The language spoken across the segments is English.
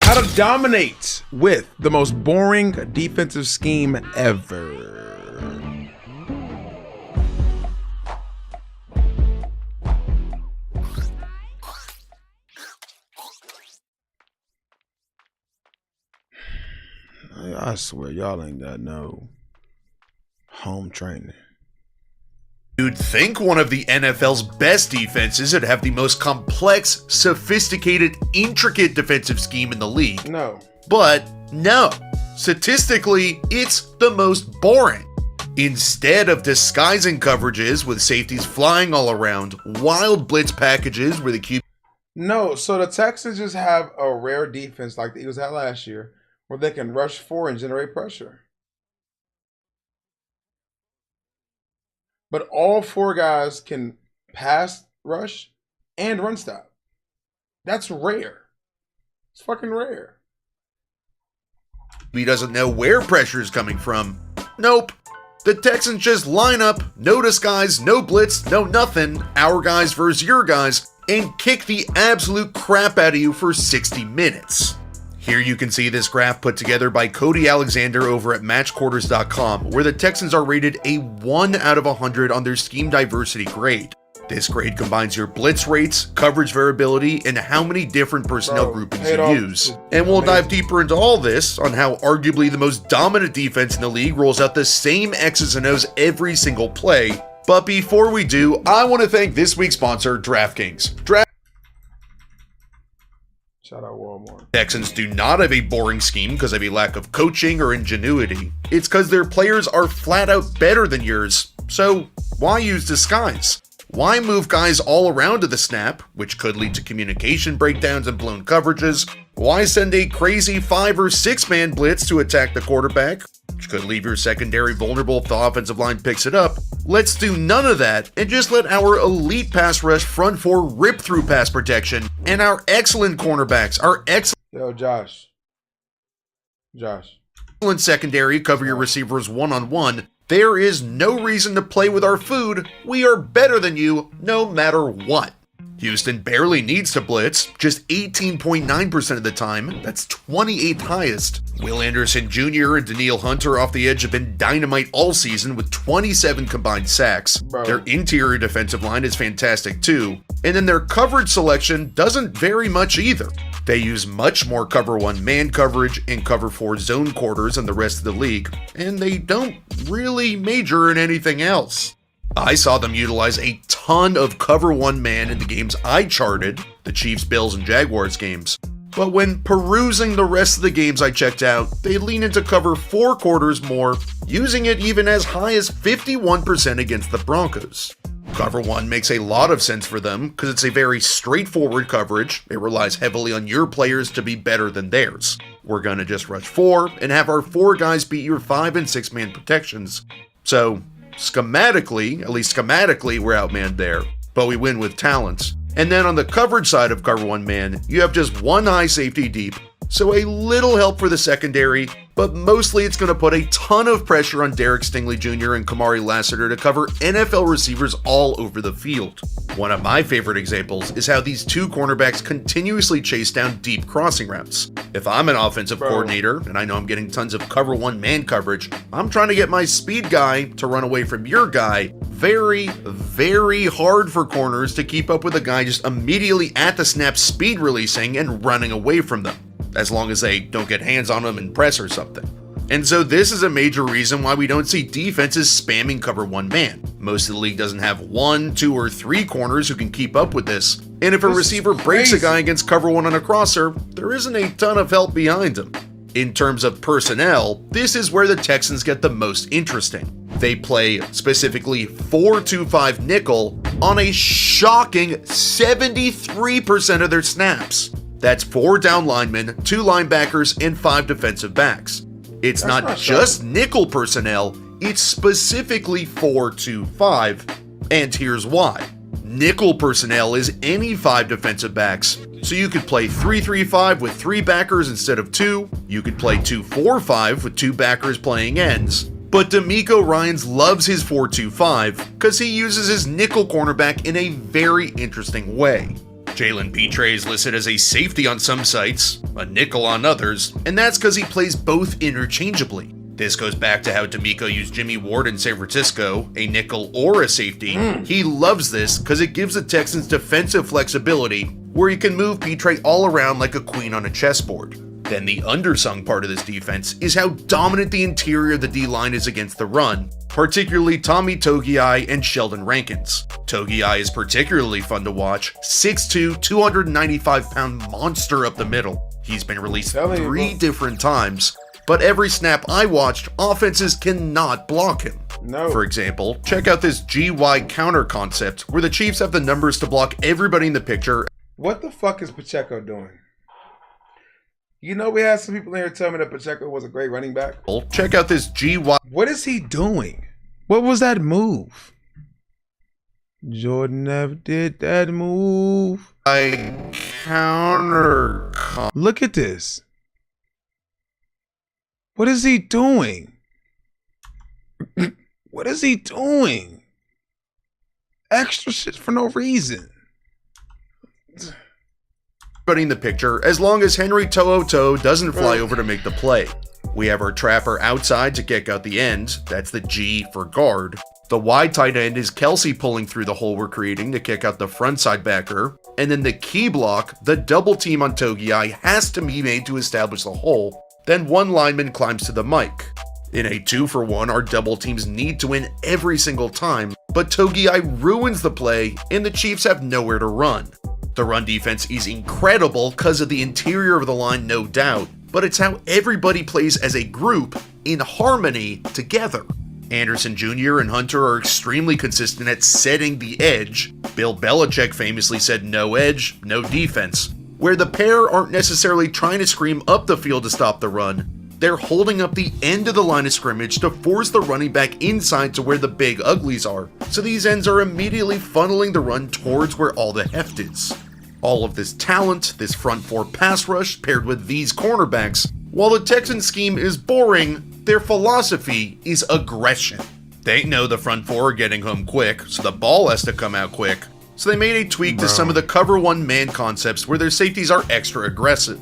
How to dominate with the most boring defensive scheme ever. I swear, y'all ain't got no home training. You'd think one of the NFL's best defenses would have the most complex, sophisticated, intricate defensive scheme in the league. No. But no. Statistically, it's the most boring. Instead of disguising coverages with safeties flying all around, wild blitz packages where the QB... No, so the Texans just have a rare defense like the Eagles had last year, where they can rush for and generate pressure. But all four guys can pass, rush, and run stop. That's rare. It's fucking rare. He doesn't know where pressure is coming from. Nope. The Texans just line up, no disguise, no blitz, no nothing, our guys versus your guys, and kick the absolute crap out of you for 60 minutes. Here you can see this graph put together by Cody Alexander over at matchquarters.com, where the Texans are rated a 1 out of 100 on their scheme diversity grade. This grade combines your blitz rates, coverage variability, and how many different personnel groupings you use. And we'll dive deeper into all this on how arguably the most dominant defense in the league rolls out the same X's and O's every single play. But before we do, I want to thank this week's sponsor, DraftKings. Shout out Walmart. Texans do not have a boring scheme because of a lack of coaching or ingenuity. It's because their players are flat out better than yours. So why use disguise? Why move guys all around to the snap, which could lead to communication breakdowns and blown coverages? Why send a crazy 5 or 6 man blitz to attack the quarterback, which could leave your secondary vulnerable if the offensive line picks it up? Let's do none of that and just let our elite pass rush front four rip through pass protection and our excellent cornerbacks, our excellent secondary cover your receivers one-on-one. There is no reason to play with our food. We are better than you no matter what. Houston barely needs to blitz, just 18.9% of the time. That's 28th highest. Will Anderson Jr. and Danielle Hunter off the edge have been dynamite all season with 27 combined sacks. Their interior defensive line is fantastic too. And then their coverage selection doesn't vary much either. They use much more cover 1 man coverage and cover 4 zone quarters than the rest of the league. And they don't really major in anything else. I saw them utilize a ton of cover 1 man in the games I charted, the Chiefs, Bills, and Jaguars games. But when perusing the rest of the games I checked out, they lean into cover 4 quarters more, using it even as high as 51% against the Broncos. Cover 1 makes a lot of sense for them because it's a very straightforward coverage. It relies heavily on your players to be better than theirs. We're gonna just rush 4 and have our 4 guys beat your 5 and 6 man protections. So, schematically, at least schematically, we're outmanned there, but we win with talent. And then on the coverage side of cover 1 man, you have just 1 high safety deep, so a little help for the secondary, but mostly it's going to put a ton of pressure on Derek Stingley Jr. and Kamari Lassiter to cover NFL receivers all over the field. One of my favorite examples is how these 2 cornerbacks continuously chase down deep crossing routes. If I'm an offensive coordinator, and I know I'm getting tons of cover 1 man coverage, I'm trying to get my speed guy to run away from your guy. Very, very hard for corners to keep up with a guy just immediately at the snap speed releasing and running away from them, as long as they don't get hands on them and press or something. And so this is a major reason why we don't see defenses spamming cover 1 man. Most of the league doesn't have 1, 2, or 3 corners who can keep up with this. And if a receiver breaks a guy against cover 1 on a crosser, there isn't a ton of help behind him. In terms of personnel, this is where the Texans get the most interesting. They play specifically 4-2-5 nickel on a shocking 73% of their snaps. That's 4 down linemen, 2 linebackers, and 5 defensive backs. It's not just nickel personnel, it's specifically 4-2-5, and here's why. Nickel personnel is any 5 defensive backs, so you could play 3-3-5 with 3 backers instead of 2, you could play 2-4-5 with 2 backers playing ends, but DeMeco Ryans loves his 4-2-5 because he uses his nickel cornerback in a very interesting way. Jalen Petre is listed as a safety on some sites, a nickel on others, and that's because he plays both interchangeably. This goes back to how D'Amico used Jimmy Ward in San Francisco, a nickel or a safety. He loves this because it gives the Texans defensive flexibility where he can move Petre all around like a queen on a chessboard. Then the undersung part of this defense is how dominant the interior of the D-line is against the run, particularly Tommy Togiai and Sheldon Rankins. Togiai is particularly fun to watch, 6'2", 295-pound monster up the middle. He's been released 3 different times, but every snap I watched, offenses cannot block him. No. For example, check out this GY counter concept where the Chiefs have the numbers to block everybody in the picture. What the fuck is Pacheco doing? You know, we had some people in here tell me that Pacheco was a great running back. Check out this GY. What is he doing? What was that move? Jordan never did that move. Counter. Look at this. What is he doing? What is he doing? Extra shit for no reason. In the picture, as long as Henry To'o doesn't fly over to make the play. We have our trapper outside to kick out the end, that's the G for guard. The wide tight end is Kelsey pulling through the hole we're creating to kick out the front side backer, and then the key block, the double team on Togiai, has to be made to establish the hole, then one lineman climbs to the mic. In a 2-for-1, our double teams need to win every single time, but Togiai ruins the play, and the Chiefs have nowhere to run. The run defense is incredible because of the interior of the line, no doubt, but it's how everybody plays as a group in harmony together. Anderson Jr. and Hunter are extremely consistent at setting the edge. Bill Belichick famously said no edge, no defense, where the pair aren't necessarily trying to scream up the field to stop the run. They're holding up the end of the line of scrimmage to force the running back inside to where the big uglies are, so these ends are immediately funneling the run towards where all the heft is. All of this talent, this front 4 pass rush paired with these cornerbacks, while the Texans scheme is boring, their philosophy is aggression. They know the front 4 are getting home quick, so the ball has to come out quick. So they made a tweak to some of the cover 1 man concepts where their safeties are extra aggressive.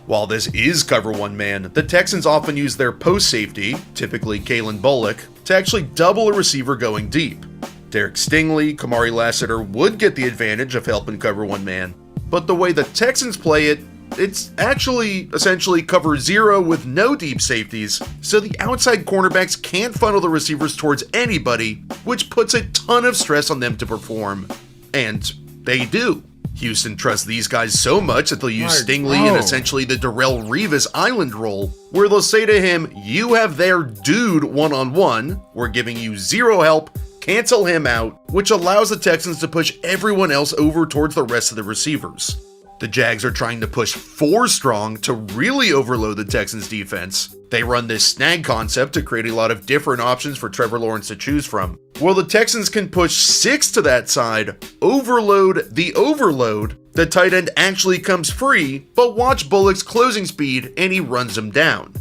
While this is cover 1 man, the Texans often use their post safety, typically Kalen Bullock, to actually double a receiver going deep. Derek Stingley, Kamari Lassiter would get the advantage of helping cover 1 man, but the way the Texans play it, it's actually essentially cover 0 with no deep safeties, so the outside cornerbacks can't funnel the receivers towards anybody, which puts a ton of stress on them to perform. And they do. Houston trusts these guys so much that they'll use Stingley in essentially the Darrelle Revis Island role, where they'll say to him, "You have their dude one-on-one, we're giving you 0 help, cancel him out," which allows the Texans to push everyone else over towards the rest of the receivers. The Jags are trying to push 4 strong to really overload the Texans defense. They run this snag concept to create a lot of different options for Trevor Lawrence to choose from. While the Texans can push 6 to that side, overload the overload, the tight end actually comes free, but watch Bullock's closing speed and he runs him down.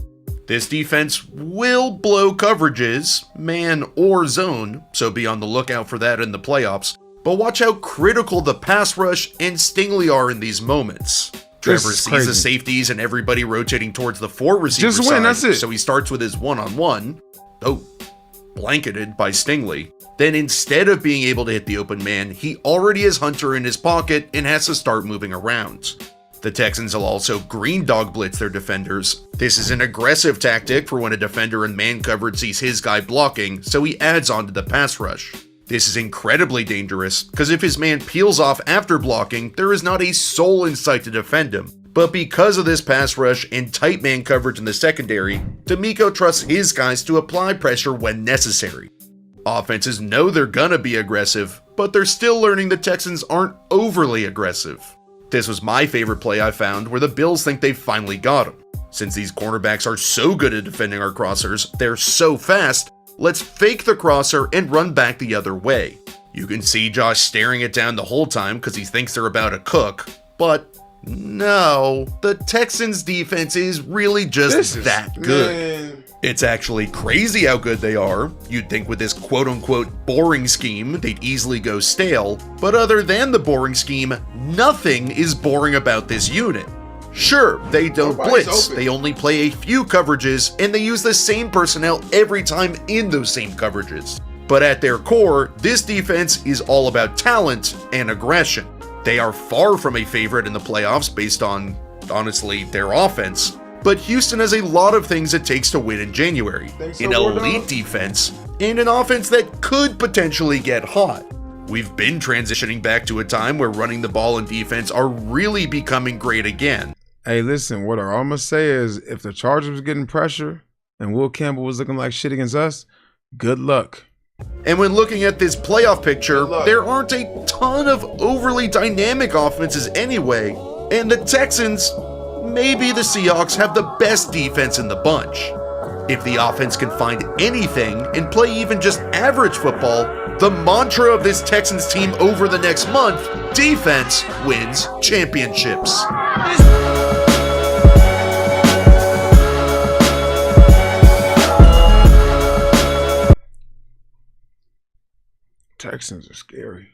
This defense will blow coverages, man or zone, so be on the lookout for that in the playoffs. But watch how critical the pass rush and Stingley are in these moments. Trevor sees the safeties and everybody rotating towards the 4 receiver side, that's it. So he starts with his one-on-one, blanketed by Stingley. Then instead of being able to hit the open man, he already has Hunter in his pocket and has to start moving around. The Texans will also green dog blitz their defenders. This is an aggressive tactic for when a defender in man coverage sees his guy blocking, so he adds on to the pass rush. This is incredibly dangerous, because if his man peels off after blocking, there is not a soul in sight to defend him. But because of this pass rush and tight man coverage in the secondary, D'Amico trusts his guys to apply pressure when necessary. Offenses know they're gonna be aggressive, but they're still learning the Texans aren't overly aggressive. This was my favorite play I found where the Bills think they've finally got him. Since these cornerbacks are so good at defending our crossers, they're so fast, let's fake the crosser and run back the other way. You can see Josh staring it down the whole time because he thinks they're about to cook, but no, the Texans defense is really just that good. It's actually crazy how good they are. You'd think with this quote-unquote boring scheme, they'd easily go stale, but other than the boring scheme, nothing is boring about this unit. Sure, they don't blitz, they only play a few coverages, and they use the same personnel every time in those same coverages. But at their core, this defense is all about talent and aggression. They are far from a favorite in the playoffs based on, honestly, their offense. But Houston has a lot of things it takes to win in January. An elite defense, and an offense that could potentially get hot. We've been transitioning back to a time where running the ball and defense are really becoming great again. Hey, listen, what I'm going to say is if the Chargers was getting pressure and Will Campbell was looking like shit against us, good luck. And when looking at this playoff picture, there aren't a ton of overly dynamic offenses anyway, and the Texans, maybe the Seahawks, have the best defense in the bunch. If the offense can find anything and play even just average football, the mantra of this Texans team over the next month, defense wins championships. Texans are scary.